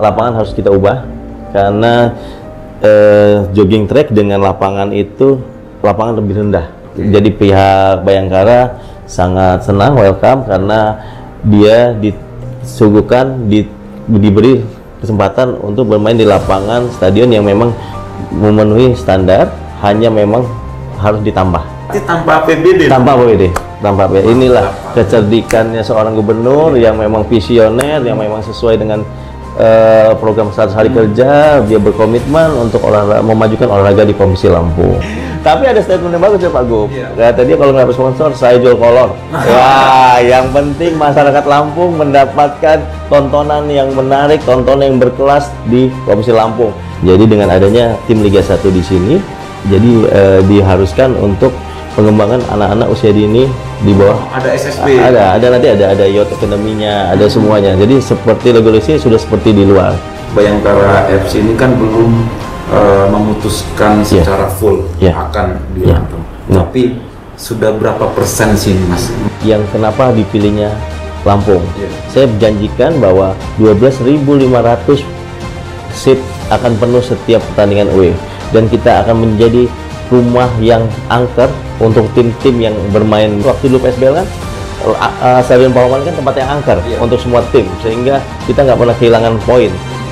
Lapangan harus kita ubah karena jogging track dengan lapangan itu lapangan lebih rendah. Jadi pihak Bayangkara sangat senang, welcome, karena dia disuguhkan, diberi kesempatan untuk bermain di lapangan stadion yang memang memenuhi standar, hanya memang harus ditambah. Tanpa APBD? Tanpa APBD. Tanpa APBD. Inilah kecerdikannya seorang gubernur yang memang visioner, yang memang sesuai dengan program 100 hari kerja. Dia berkomitmen untuk memajukan olahraga di Provinsi Lampung. Tapi ada statement yang bagus ya Pak Gub. Kata dia kalau nggak sponsor, saya jual kolor. Wah, yang penting masyarakat Lampung mendapatkan tontonan yang menarik, tontonan yang berkelas di Provinsi Lampung. Jadi dengan adanya tim Liga 1 di sini, jadi diharuskan untuk pengembangan anak-anak usia dini di bawah. Ada SSB. Ada youth academy-nya, ada semuanya. Jadi seperti regulasi sudah seperti di luar. Bayangkara FC ini kan belum memutuskan secara full akan di Lampung. Tapi sudah berapa persen sih Mas? Yang kenapa dipilihnya Lampung? Saya janjikan bahwa 12.500 seat akan penuh setiap pertandingan away, dan kita akan menjadi rumah yang angker untuk tim-tim yang bermain. Waktu dulu PSBL kan Stadion Pahlawan kan tempat yang angker untuk semua tim, sehingga kita nggak pernah kehilangan poin,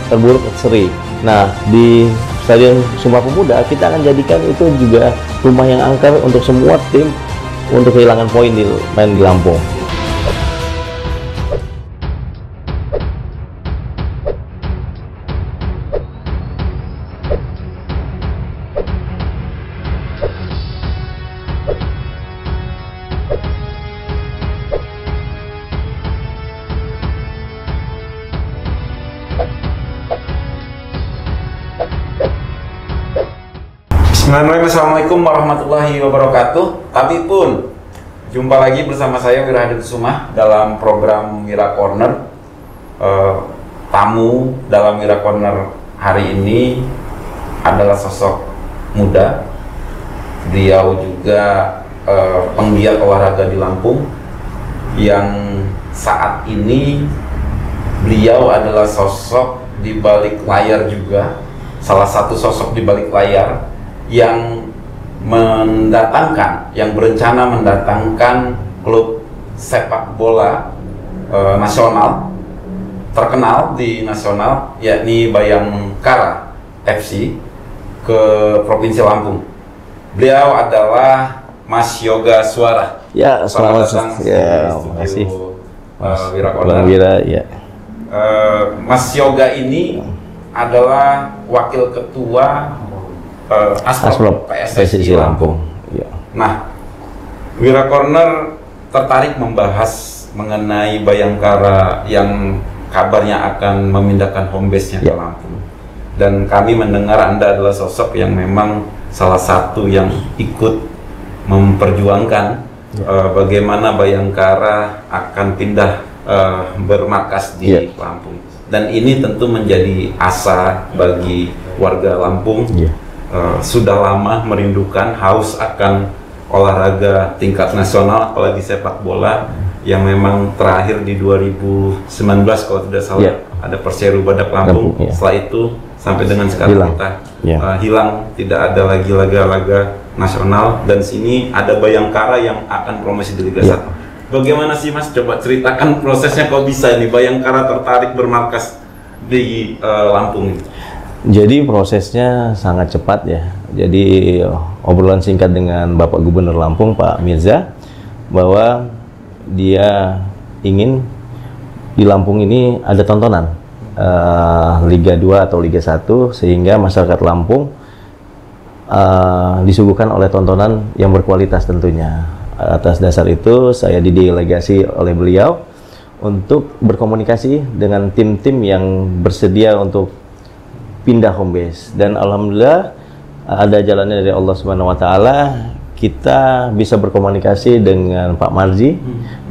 terburuk seri. Nah, di Stadion Sumpah Pemuda kita akan jadikan itu juga rumah yang angker untuk semua tim untuk kehilangan poin di main di Lampung. Assalamualaikum warahmatullahi wabarakatuh. Tapi pun jumpa lagi bersama saya Wira Hadi Kusuma dalam program Wira Corner. Tamu dalam Wira Corner hari ini adalah sosok muda. Beliau juga penggiat olahraga di Lampung, yang saat ini beliau adalah sosok di balik layar juga, salah satu sosok di balik layar yang berencana mendatangkan klub sepak bola nasional terkenal di nasional, yakni Bayangkara FC, ke Provinsi Lampung. Beliau adalah Mas Yoga Suara. Ya, selamat datang. Ya, terima kasih. Wira Corner. Ya. Mas Yoga ini adalah wakil ketua Asprop PSSI Lampung. Ya. Nah, Wira Corner tertarik membahas mengenai Bayangkara yang kabarnya akan memindahkan home base-nya ke Lampung. Dan kami mendengar Anda adalah sosok yang memang salah satu yang ikut memperjuangkan bagaimana Bayangkara akan pindah bermarkas di Lampung. Dan ini tentu menjadi asa bagi warga Lampung. Sudah lama merindukan, haus akan olahraga tingkat nasional, apalagi sepak bola, yang memang terakhir di 2019 kalau tidak salah ada Perseru Badak Lampung. Setelah itu sampai dengan sekarang kita hilang, tidak ada lagi laga-laga nasional, dan sini ada Bayangkara yang akan promosi di Liga 1. Bagaimana sih Mas? Coba ceritakan prosesnya kok bisa ini Bayangkara tertarik bermarkas di Lampung ini. Jadi prosesnya sangat cepat ya. Jadi obrolan singkat dengan Bapak Gubernur Lampung, Pak Mirza, bahwa dia ingin di Lampung ini ada tontonan Liga 2 atau Liga 1, sehingga masyarakat Lampung disuguhkan oleh tontonan yang berkualitas tentunya. Atas dasar itu saya didelegasi oleh beliau untuk berkomunikasi dengan tim-tim yang bersedia untuk pindah home base, dan alhamdulillah ada jalannya dari Allah Subhanahu wa taala. Kita bisa berkomunikasi dengan Pak Marji,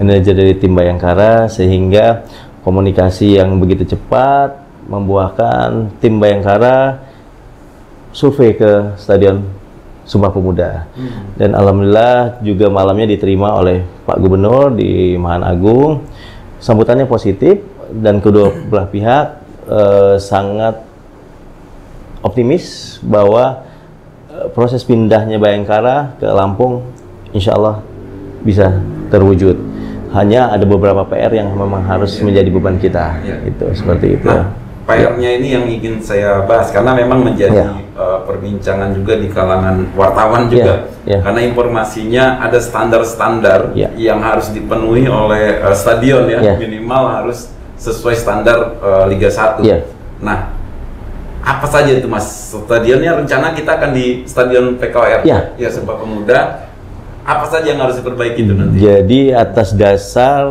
manajer dari tim Bayangkara, sehingga komunikasi yang begitu cepat membuahkan tim Bayangkara survei ke Stadion Sumpah Pemuda. Dan alhamdulillah juga malamnya diterima oleh Pak Gubernur di Mahan Agung. Sambutannya positif, dan kedua belah pihak sangat optimis bahwa proses pindahnya Bayangkara ke Lampung insya Allah bisa terwujud. Hanya ada beberapa PR yang memang harus menjadi beban kita, itu seperti itu. Nah, PR-nya ini yang ingin saya bahas karena memang menjadi perbincangan juga di kalangan wartawan juga, karena informasinya ada standar-standar yang harus dipenuhi oleh stadion minimal harus sesuai standar Liga 1. Nah, apa saja itu Mas? Stadionnya rencana kita akan di Stadion PKOR Sumpah Pemuda. Apa saja yang harus diperbaiki itu nanti? Jadi atas dasar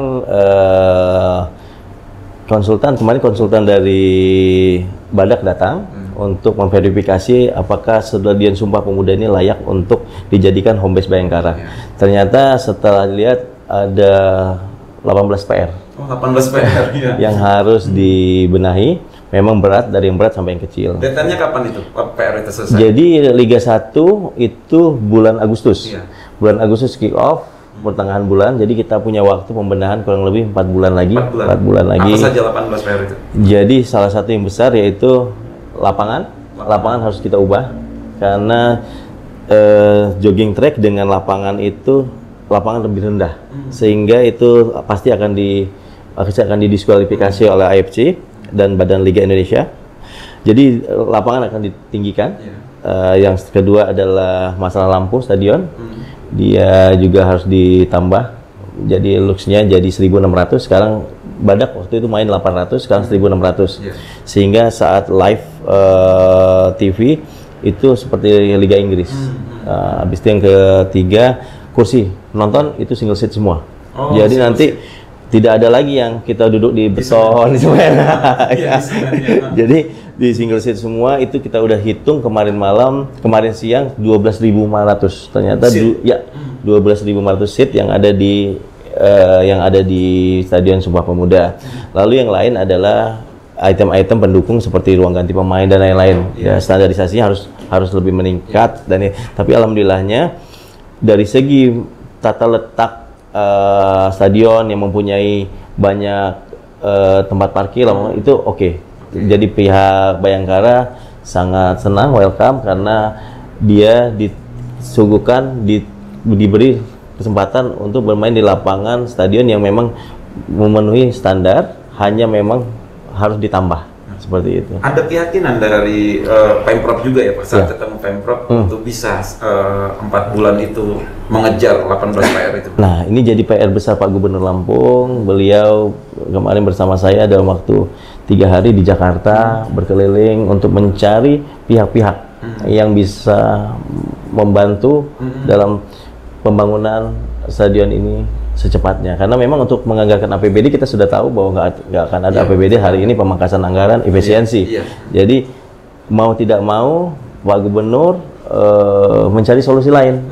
kemarin konsultan dari Badak datang untuk memverifikasi apakah Stadion Sumpah Pemuda ini layak untuk dijadikan home base Bayangkara. Ternyata setelah lihat ada 18 PR. 18 PR yang harus dibenahi. Memang berat, dari yang berat sampai yang kecil. Datanya kapan itu PR itu selesai? Jadi Liga 1 itu bulan Agustus. Bulan Agustus kick off, pertengahan bulan. Jadi kita punya waktu pembenahan kurang lebih 4 bulan lagi. 4 bulan lagi. Apa saja 18 PR itu? Jadi salah satu yang besar yaitu lapangan. Lapangan harus kita ubah karena jogging track dengan lapangan itu lapangan lebih rendah. Sehingga itu pasti akan didiskualifikasi oleh AFC dan Badan Liga Indonesia. Jadi lapangan akan ditinggikan. Yang kedua adalah masalah lampu stadion. Dia juga harus ditambah. Jadi looks-nya jadi 1.600. Sekarang Badak waktu itu main 800, sekarang 1.600. Sehingga saat live TV itu seperti Liga Inggris. Habis itu yang ketiga, kursi penonton itu single seat semua. Jadi nanti tidak ada lagi yang kita duduk di beton Jadi di single seat semua itu kita udah hitung kemarin siang 12.500. Ternyata 12.500 seat yang ada di Stadion Sumpah Pemuda. Lalu yang lain adalah item-item pendukung seperti ruang ganti pemain dan lain-lain. Standarisasinya harus lebih meningkat tapi alhamdulillahnya dari segi tata letak stadion yang mempunyai banyak tempat parkir itu oke. Jadi pihak Bayangkara sangat senang, welcome karena dia diberi kesempatan untuk bermain di lapangan stadion yang memang memenuhi standar, hanya memang harus ditambah seperti itu. Ada keyakinan dari Pemprov juga ya Pak saat ketemu Pemprov untuk bisa 4 bulan itu mengejar 18 PR itu. Nah, ini jadi PR besar Pak Gubernur Lampung. Beliau kemarin bersama saya dalam waktu 3 hari di Jakarta berkeliling untuk mencari pihak-pihak yang bisa membantu dalam pembangunan stadion ini secepatnya. Karena memang untuk menganggarkan APBD kita sudah tahu bahwa nggak akan ada APBD hari ini, pemangkasan anggaran, efisiensi. Jadi mau tidak mau Pak Gubernur mencari solusi lain,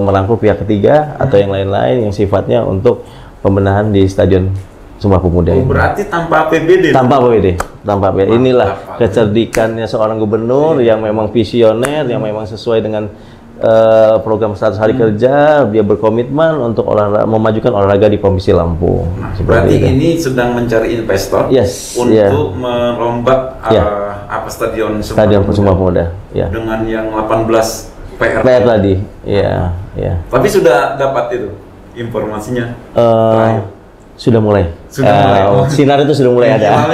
merangkul pihak ketiga atau yang lain-lain yang sifatnya untuk pembenahan di Stadion Sumpah Pemuda. Berarti tanpa APBD? Tanpa APBD. Inilah kecerdikannya seorang gubernur yang memang visioner, yang memang sesuai dengan program 100 hari kerja. Dia berkomitmen untuk memajukan olahraga di Provinsi Lampung. Berarti ini sedang mencari investor untuk merombak Stadion Sumpah Pemuda dengan yang 18 PR tadi. Tapi sudah dapat itu informasinya? Sudah mulai. Sinar itu sudah mulai ada.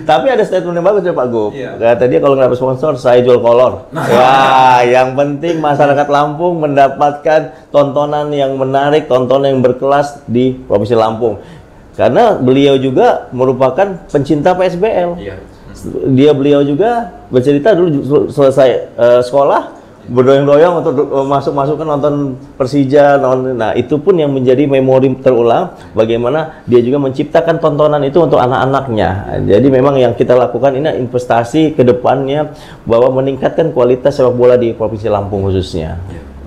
Tapi ada statement yang bagus ya Pak Gub. Kata dia kalau nggak dapat sponsor, saya jual kolor. Wah, yang penting masyarakat Lampung mendapatkan tontonan yang menarik, tontonan yang berkelas di Provinsi Lampung. Karena beliau juga merupakan pencinta PSBL. Beliau juga bercerita dulu selesai sekolah, berdoyong-doyong untuk masuk-masuk kan nonton Persija, nah itu pun yang menjadi memori terulang bagaimana dia juga menciptakan tontonan itu untuk anak-anaknya. Jadi memang yang kita lakukan ini investasi ke depannya bahwa meningkatkan kualitas sepak bola di Provinsi Lampung khususnya.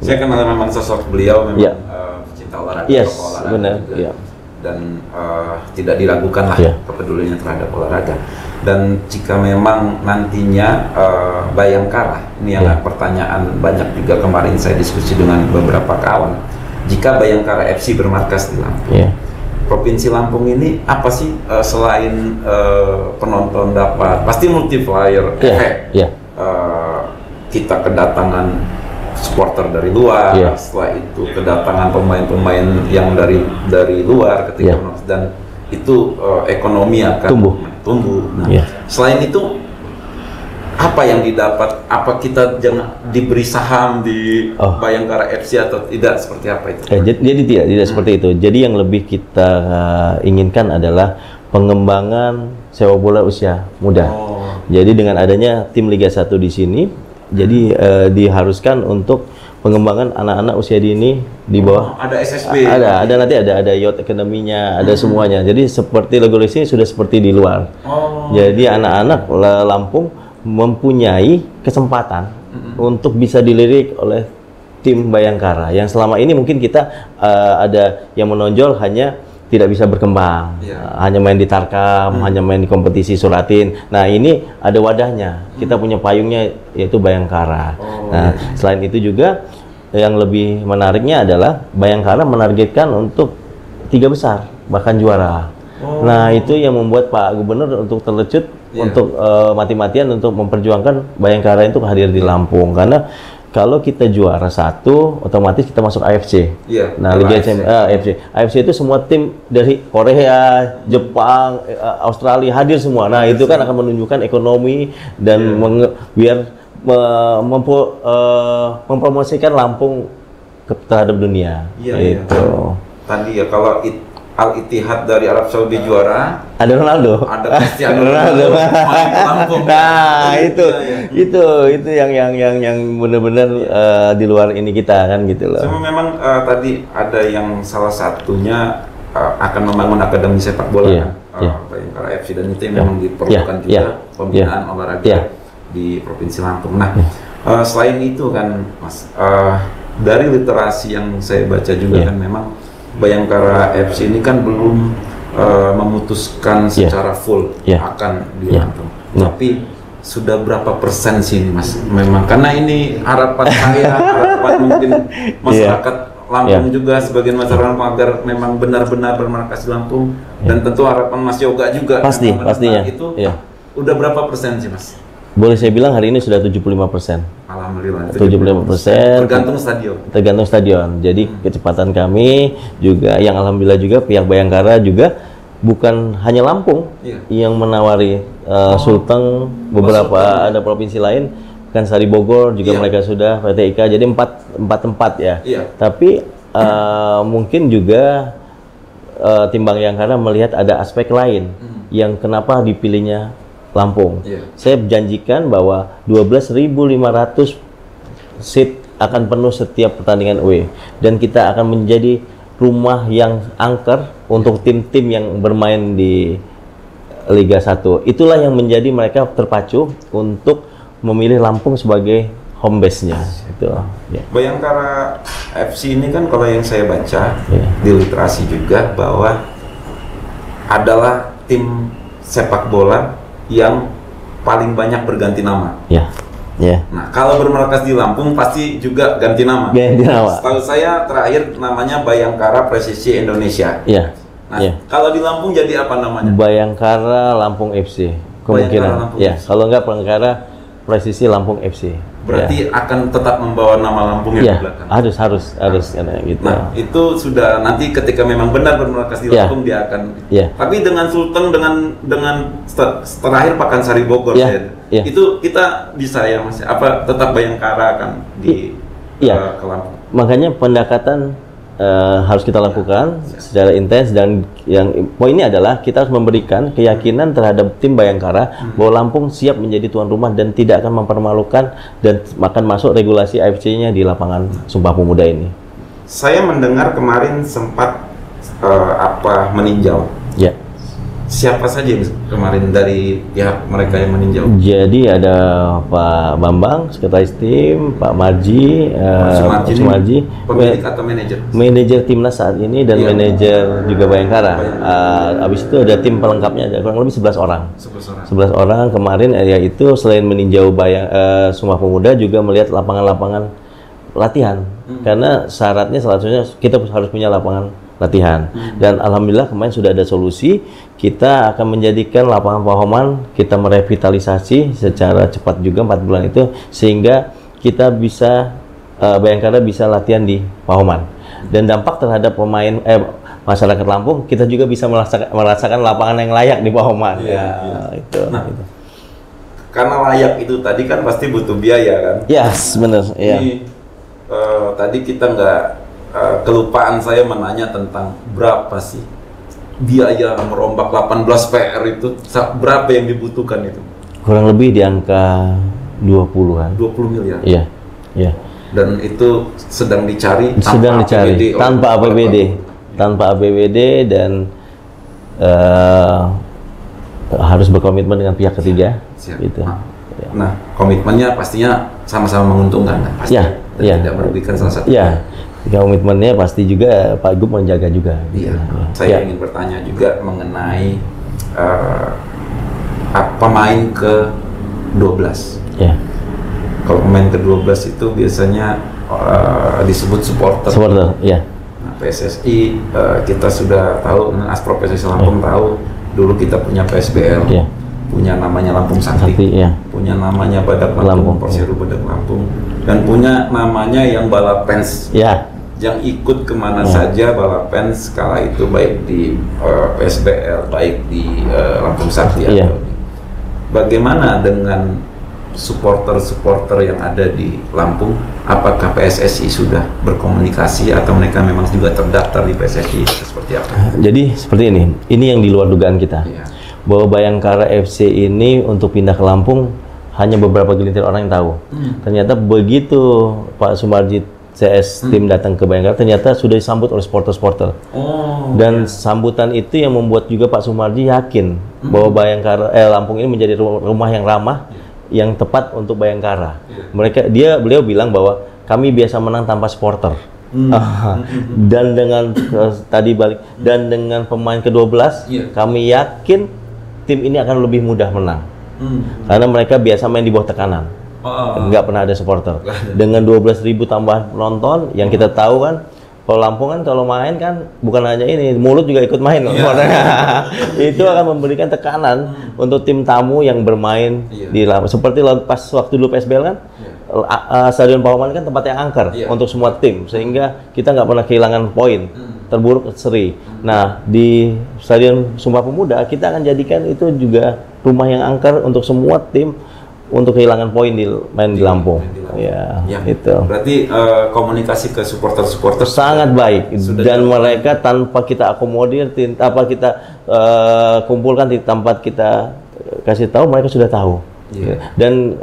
Saya kenal memang sosok beliau memang pecinta olahraga, benar. Dan tidak diragukan lah kepeduliannya terhadap olahraga. Dan jika memang nantinya Bayangkara, ini yang pertanyaan banyak juga kemarin saya diskusi dengan beberapa kawan, jika Bayangkara FC bermarkas di Lampung, Provinsi Lampung ini apa sih selain penonton dapat pasti multiplier efek, kita kedatangan supporter dari luar, setelah itu kedatangan pemain-pemain yang dari luar ketika dan itu ekonomi akan tumbuh. Nah, selain itu apa yang didapat? Apa kita jangan diberi saham di Bayangkara FC atau tidak, seperti apa itu? Jadi tidak seperti itu. Jadi yang lebih kita inginkan adalah pengembangan sepak bola usia muda. Jadi dengan adanya tim Liga 1 di sini, jadi diharuskan untuk pengembangan anak-anak usia dini di bawah. Ada SSB. Ada youth academy-nya, ada semuanya. Jadi seperti regulasi sudah seperti di luar. Jadi anak-anak Lampung mempunyai kesempatan untuk bisa dilirik oleh tim Bayangkara yang selama ini mungkin kita ada yang menonjol hanya tidak bisa berkembang, hanya main di Tarkam, hanya main di kompetisi Suratin. Nah ini ada wadahnya, kita punya payungnya yaitu Bayangkara. Selain itu juga yang lebih menariknya adalah Bayangkara menargetkan untuk 3 besar bahkan juara. Nah itu yang membuat Pak Gubernur untuk terlecut untuk mati-matian untuk memperjuangkan Bayangkara itu hadir di Lampung, karena kalau kita juara 1 otomatis kita masuk AFC. Nah Liga AFC itu semua tim dari Korea, Jepang, Australia hadir semua. Nah itu kan akan menunjukkan ekonomi dan biar mempromosikan Lampung terhadap dunia. Tadi ya kalau Al-Ittihad dari Arab Saudi juara, ada Ronaldo, ada Cristiano Ronaldo, main ke Lampung. Nah itu yang benar-benar di luar ini kita kan gitu loh. Cuma memang tadi ada yang salah satunya akan membangun akademi sepak bola Bayangkara FC, dan itu yang memang diperlukan juga pembinaan olahraga di Provinsi Lampung. Nah selain itu kan Mas, dari literasi yang saya baca juga kan memang Bayangkara FC ini kan belum memutuskan secara full akan di Lampung. Tapi sudah berapa persen sih ini Mas? Memang karena ini harapan saya, harapan mungkin masyarakat Lampung juga, sebagian masyarakat Lampung agar memang benar-benar bermarkas di Lampung, dan tentu harapan Mas Yoga juga. Pastinya. Itu udah berapa persen sih Mas? Boleh saya bilang hari ini sudah 75%. Alhamdulillah. 75%. Tergantung stadion. Jadi kecepatan kami juga, yang alhamdulillah juga pihak Bayangkara juga bukan hanya Lampung yang menawari Sulteng, beberapa ada provinsi lain, kan Sari Bogor juga mereka sudah, PT IKA, jadi empat tempat ya. Tapi mungkin juga tim Bayangkara melihat ada aspek lain yang kenapa dipilihnya Lampung. Saya janjikan bahwa 12.500 seat akan penuh setiap pertandingan away, dan kita akan menjadi rumah yang angker untuk tim-tim yang bermain di Liga 1. Itulah yang menjadi mereka terpacu untuk memilih Lampung sebagai home base-nya. Itu. Bayangkara FC ini kan kalau yang saya baca di literasi juga bahwa adalah tim sepak bola yang paling banyak berganti nama. Nah, kalau bermarkas di Lampung pasti juga ganti nama. Setahu saya terakhir namanya Bayangkara Presisi Indonesia. Nah, kalau di Lampung jadi apa namanya? Bayangkara Lampung FC. Kemungkinan. Kalau enggak Bayangkara Presisi Lampung FC. Berarti akan tetap membawa nama Lampung di belakang. Harus karena gitu. Nah, itu sudah nanti ketika memang benar bermarkas di Lampung dia akan. Tapi dengan Sulteng dengan terakhir Pakansari Bogor itu kita bisa ya Mas. Apa tetap Bayangkara akan di ke Lampung. Makanya pendekatan harus kita lakukan secara intens, dan yang poinnya adalah kita harus memberikan keyakinan terhadap tim Bayangkara bahwa Lampung siap menjadi tuan rumah dan tidak akan mempermalukan dan akan masuk regulasi AFC-nya di lapangan Sumpah Pemuda ini. Saya mendengar kemarin sempat meninjau. Siapa saja kemarin dari pihak mereka yang meninjau? Jadi ada Pak Bambang, sekretaris tim, Pak Marji, Sumarji, pemilik atau manajer? Manajer timnas saat ini dan manajer juga Bayangkara. Habis itu ada tim pelengkapnya, ada kurang lebih 11 orang. 11 orang kemarin, yaitu selain meninjau Sumpah Pemuda juga melihat lapangan-lapangan latihan. Karena syaratnya salah satunya kita harus punya lapangan latihan. Dan alhamdulillah kemarin sudah ada solusi. Kita akan menjadikan lapangan Pahoman, kita merevitalisasi secara cepat juga 4 bulan itu, sehingga kita bisa Bayangkara bisa latihan di Pahoman. Dan dampak terhadap pemain masyarakat Lampung, kita juga bisa merasakan lapangan yang layak di Pahoman. Itu. Karena layak itu tadi kan pasti butuh biaya kan? Yes, benar. Ini tadi kita nggak kelupaan saya menanya tentang berapa sih biaya merombak 18 PR itu, berapa yang dibutuhkan itu? Kurang lebih di angka 20-an. 20 miliar? Iya, iya. Dan itu sedang dicari tanpa APBD. Tanpa APBD dan harus berkomitmen dengan pihak ketiga. Siap. Gitu. Nah, komitmennya pastinya sama-sama menguntungkan kan? Pasti. Tidak merugikan salah satu. Iya. Komitmennya pasti juga Pak Gub menjaga juga. Iya. Saya ingin bertanya juga mengenai pemain ke-12. Ya. Kalau pemain ke-12 itu biasanya disebut supporter. Supporter, ya. Nah, PSSI kita sudah tahu, Asprop PSSI Lampung tahu, dulu kita punya PSBL. Ya. Punya namanya Lampung Sakti, ya. Punya namanya Badak Lampung, Perseru Badak Lampung, dan punya namanya yang Balapens, ya. Yang ikut kemana saja Balapens kala itu, baik di PSBL, baik di Lampung Sakti. Ya. Bagaimana dengan supporter-supporter yang ada di Lampung? Apakah PSSI sudah berkomunikasi atau mereka memang juga terdaftar di PSSI? Seperti apa? Jadi seperti ini yang di luar dugaan kita. Ya. Bahwa Bayangkara FC ini untuk pindah ke Lampung hanya beberapa gelintir orang yang tahu. Ternyata begitu Pak Sumarji CS tim datang ke Bayangkara, ternyata sudah disambut oleh supporter-supporter. Dan sambutan itu yang membuat juga Pak Sumarji yakin bahwa Lampung ini menjadi rumah yang ramah, yang tepat untuk Bayangkara. Beliau bilang bahwa kami biasa menang tanpa supporter. Dan dengan dengan pemain ke-12, kami yakin tim ini akan lebih mudah menang. Karena mereka biasa main di bawah tekanan. Nggak pernah ada supporter. Dengan 12.000 tambahan penonton, yang kita tahu kan, kalau Lampung kan kalau main kan bukan hanya ini, mulut juga ikut main. Itu akan memberikan tekanan untuk tim tamu yang bermain di Lampung. Seperti pas waktu dulu PSBL kan, Stadion Pahoman kan tempat yang angker untuk semua tim, sehingga kita nggak pernah kehilangan poin. Terburuk seri. Nah, di Stadion Sumpah Pemuda kita akan jadikan itu juga rumah yang angker untuk semua tim untuk kehilangan poin di Lampung. Ya, itu. Berarti komunikasi ke supporter-supporter sangat baik dan mereka tanpa kita akomodir, tanpa kita kumpulkan di tempat kita kasih tahu, mereka sudah tahu. Dan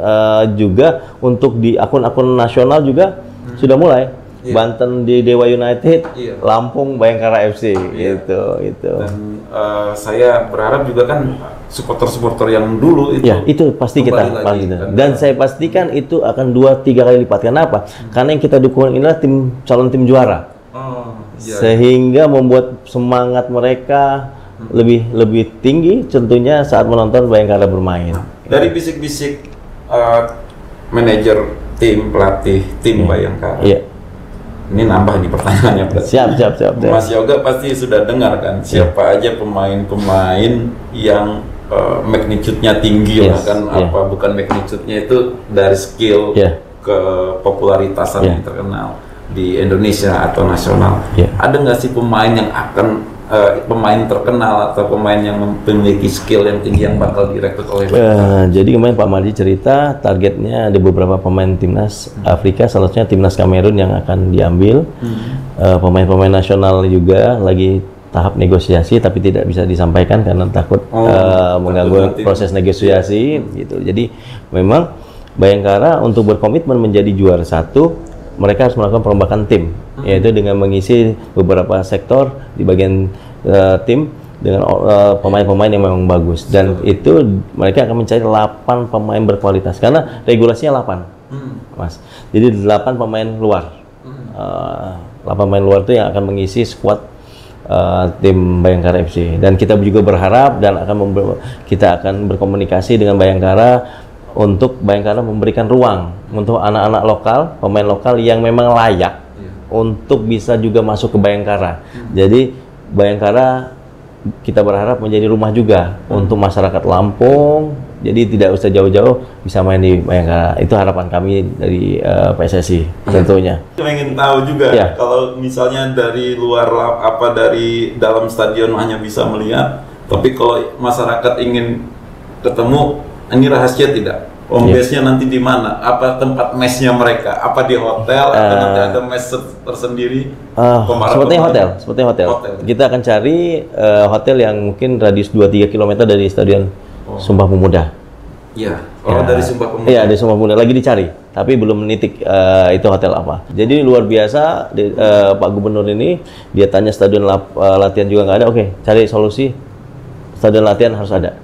juga untuk di akun-akun nasional juga sudah mulai. Banten di Dewa United, Lampung Bayangkara FC, gitu. Dan saya berharap juga kan supporter-supporter yang dulu itu, itu pasti kita lagi, dan saya pastikan itu akan 2-3 kali lipat. Kenapa? Karena yang kita dukung inilah calon tim juara, sehingga membuat semangat mereka lebih tinggi tentunya saat menonton Bayangkara bermain. Dari bisik-bisik manajer tim, pelatih tim Bayangkara. Ini nambah nih pertanyaannya. Siap. Mas Yoga pasti sudah dengar kan siapa aja pemain-pemain yang magnitude-nya tinggi lah kan, apa bukan magnitude-nya itu dari skill ke popularitasan yang terkenal di Indonesia atau nasional. Ada nggak sih pemain yang akan pemain terkenal atau pemain yang memiliki skill yang tinggi yang bakal direkrut oleh jadi kemarin Pak Marji cerita targetnya ada beberapa pemain timnas Afrika, salah satunya timnas Kamerun yang akan diambil. Pemain-pemain nasional juga lagi tahap negosiasi tapi tidak bisa disampaikan karena takut mengganggu proses negosiasi gitu. Jadi memang Bayangkara untuk berkomitmen menjadi juara 1, mereka harus melakukan perombakan tim, yaitu dengan mengisi beberapa sektor di bagian tim dengan pemain-pemain yang memang bagus, dan itu mereka akan mencari 8 pemain berkualitas karena regulasinya 8, Mas. Jadi 8 pemain luar, 8 pemain luar itu yang akan mengisi skuad tim Bayangkara FC, dan kita juga berharap dan kita akan berkomunikasi dengan Bayangkara untuk Bayangkara memberikan ruang untuk anak-anak lokal, pemain lokal yang memang layak untuk bisa juga masuk ke Bayangkara. Jadi Bayangkara kita berharap menjadi rumah juga untuk masyarakat Lampung. Jadi tidak usah jauh-jauh, bisa main di Bayangkara. Itu harapan kami dari PSSI tentunya. Saya ingin tahu juga kalau misalnya dari luar dari dalam stadion hanya bisa melihat, tapi kalau masyarakat ingin ketemu, ini rahasia tidak? Home base-nya nanti di mana? Apa tempat mesnya mereka? Apa di hotel atau nanti ada mes tersendiri? Sepertinya hotel. Kita akan cari hotel yang mungkin radius 2-3 km dari Stadion Sumpah Pemuda. Iya. Dari Sumpah Pemuda. Iya, dari Sumpah Pemuda lagi dicari, tapi belum menitik itu hotel apa. Jadi luar biasa Pak Gubernur ini, dia tanya stadion latihan juga nggak ada. Oke, cari solusi stadion latihan harus ada.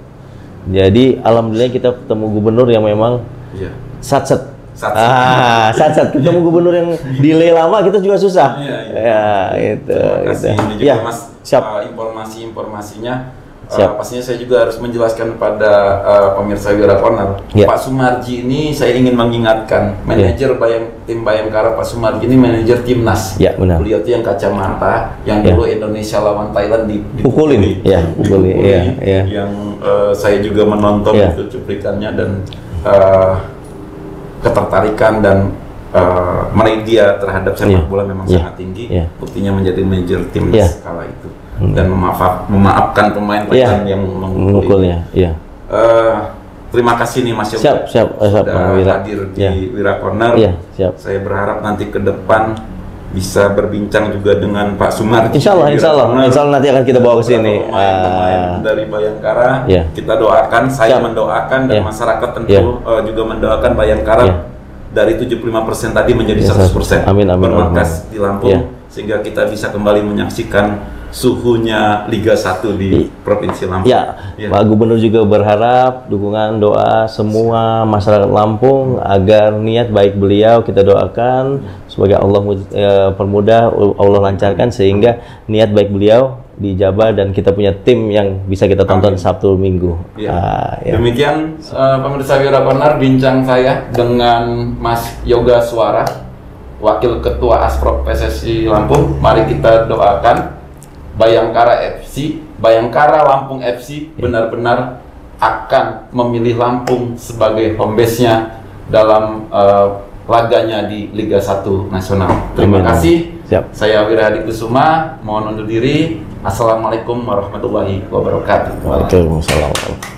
Jadi alhamdulillah kita ketemu gubernur yang memang satset. Ketemu gubernur yang delay lama kita juga susah. Itu. Terima kasih. Ini juga Mas, informasi-informasinya. Pastinya saya juga harus menjelaskan pada pemirsa Wira Corner. Pak Sumarji ini saya ingin mengingatkan, manajer tim Bayangkara Pak Sumarji ini manajer timnas. Benar. Beliau itu yang kacamata, yang dulu Indonesia lawan Thailand dipukuli. Yang saya juga menonton itu cuplikannya dan ketertarikan dan meraih dia terhadap sepak bola memang sangat tinggi. Buktinya menjadi manajer timnas kala itu. Dan memaafkan pemain-pemain yang memukulnya. Terima kasih nih Mas Yoga sudah hadir di Wira Corner. Saya berharap nanti ke depan bisa berbincang juga dengan Pak Sumarji. Insya Allah nanti akan kita bawa ke sini. Pemain dari Bayangkara, kita doakan, saya mendoakan dan masyarakat tentu juga mendoakan Bayangkara dari 75% tadi menjadi 100%. Amin. Bermarkas di Lampung sehingga kita bisa kembali menyaksikan suhunya Liga 1 di Provinsi Lampung. Pak Gubernur juga berharap dukungan doa semua masyarakat Lampung agar niat baik beliau kita doakan sebagai Allah permudah, Allah lancarkan sehingga niat baik beliau dijabah dan kita punya tim yang bisa kita tonton Sabtu Minggu. Demikian pemirsa Wira Corner bincang saya dengan Mas Yoga Suara, Wakil Ketua Asprop PSSI Lampung. Mari kita doakan Bayangkara FC, Bayangkara Lampung FC benar-benar akan memilih Lampung sebagai home base-nya dalam laganya di Liga 1 Nasional. Terima kasih. Saya Wira Hadi Kusuma, mohon undur diri. Assalamualaikum warahmatullahi wabarakatuh. Waalaikumsalam.